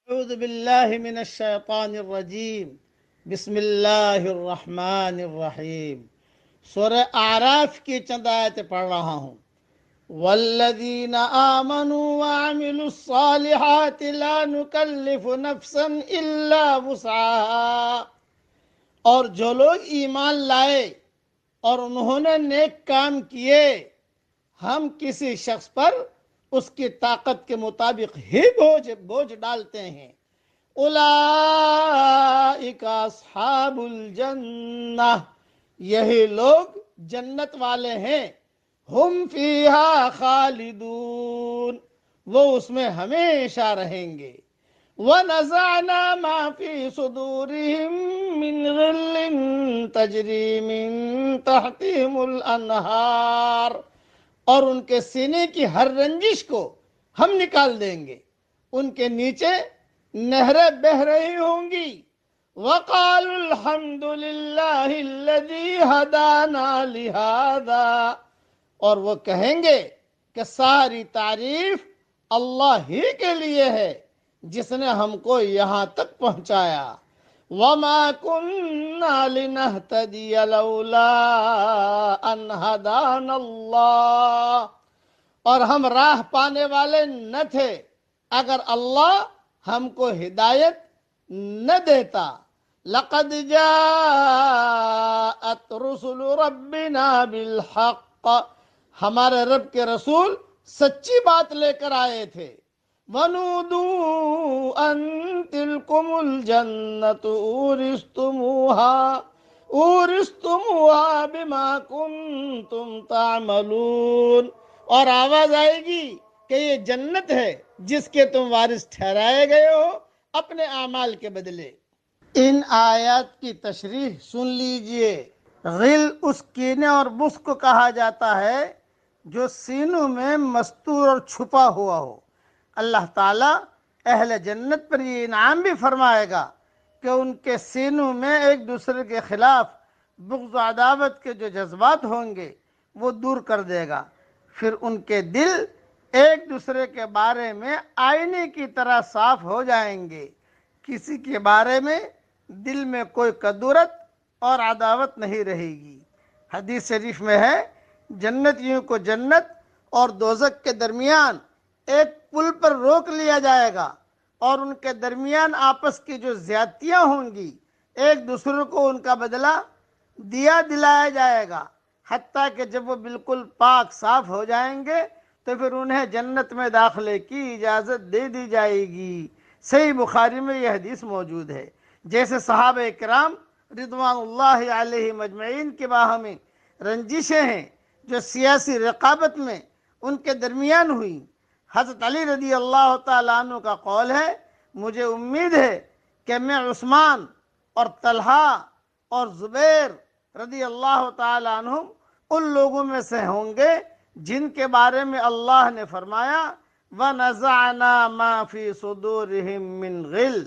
اعوذ باللہ من الشیطان الرجیم بسم اللہ الرحمن الرحیم۔ سورہ اعراف کی چند آیتیں پڑھ رہا ہوں۔ والذین آمنوا وعملوا الصالحات لا نکلف نفسا الا وسعها، اور جو لوگ ایمان لائے اور انہوں نے نیک کام کیے، ہم کسی شخص پر اس کی طاقت کے مطابق ہی بوجھ ڈالتے ہیں۔ اولئک اصحاب الجنہ، یہی لوگ جنت والے ہیں۔ ہم فیہا خالدون، وہ اس میں ہمیشہ رہیں گے۔ وَنَزَعْنَا مَا فِي صُدُورِهِم مِّن غِلٍّ تَجْرِي مِن تَحْتِهِمُ الْأَنْهَارُ، اور ان کے سینے کی ہر رنجش کو ہم نکال دیں گے، ان کے نیچے نہریں بہہ رہی ہوں گی۔ وَقَالُوا الْحَمْدُ لِلَّهِ الَّذِي هَدَانَا لِهَذَا، اور وہ کہیں گے کہ ساری تعریف اللہ ہی کے لیے ہے جس نے ہم کو یہاں تک پہنچایا۔ وَمَا كُنَّا لِنَهْتَدِيَ لَوْلَا أَنْ هَدَانَا اللَّهُ، اور ہم راہ پانے والے نہ تھے اگر اللہ ہم کو ہدایت نہ دیتا۔ لَقَدْ جَاءَتْ رُسُلُ رَبِّنَا بِالْحَقِّ، ہمارے رب کے رسول سچی بات لے کر آئے تھے۔ وَنُودُوا أَن تِلْكُمُ الْجَنَّةُ أُورِثْتُمُوهَا بِمَا كُنْتُمْ تَعْمَلُونَ، اور آواز آئے گی کہ یہ جنت ہے جس کے تم وارث ٹھہرائے گئے ہو اپنے اعمال کے بدلے۔ ان آیات کی تشریح سن لیجئے۔ غل اس کینے اور بغض کو کہا جاتا ہے جو سینوں میں مستور اور چھپا ہوا ہو۔ اللہ تعالیٰ اہل جنت پر یہ انعام بھی فرمائے گا کہ ان کے سینوں میں ایک دوسرے کے خلاف بغض و عداوت کے جو جذبات ہوں گے وہ دور کر دے گا، پھر ان کے دل ایک دوسرے کے بارے میں آئینے کی طرح صاف ہو جائیں گے، کسی کے بارے میں دل میں کوئی کدورت اور عداوت نہیں رہے گی۔ حدیث شریف میں ہے، جنتیوں کو جنت اور دوزخ کے درمیان ایک پل پر روک لیا جائے گا، اور ان کے درمیان آپس کی جو زیادتیاں ہوں گی ایک دوسرے کو ان کا بدلہ دلایا جائے گا، حتیٰ کہ جب وہ بالکل پاک صاف ہو جائیں گے تو پھر انہیں جنت میں داخلے کی اجازت دے دی جائے گی۔ صحیح بخاری میں یہ حدیث موجود ہے۔ جیسے صحابہ کرام رضوان اللہ علیہ مجمعین کے باہمی رنجشیں ہیں جو سیاسی رقابت میں ان کے درمیان ہوئی۔ حضرت علی رضی اللہ تعالیٰ عنہ کا قول ہے، مجھے امید ہے کہ میں عثمان اور طلحہ اور زبیر رضی اللہ تعالیٰ عنہم ان لوگوں میں سے ہوں گے جن کے بارے میں اللہ نے فرمایا وَنَزَعْنَا مَا فِي صُدُورِهِم مِّن غِلٍّ۔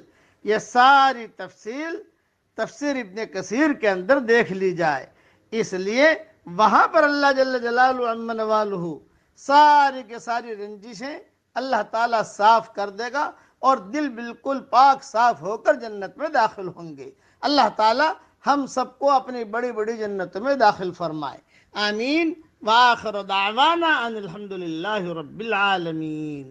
یہ ساری تفسیر ابن کثیر کے اندر دیکھ لی جائے، اس لیے وہاں پر اللہ جل جلالہ عم نوالہ ساری کے ساری رنجشیں اللہ تعالیٰ صاف کر دے گا اور دل بالکل پاک صاف ہو کر جنت میں داخل ہوں گے۔ اللہ تعالیٰ ہم سب کو اپنی بڑی بڑی جنتوں میں داخل فرمائے، آمین۔ وآخر دعوانا ان الحمد للہ رب العالمین۔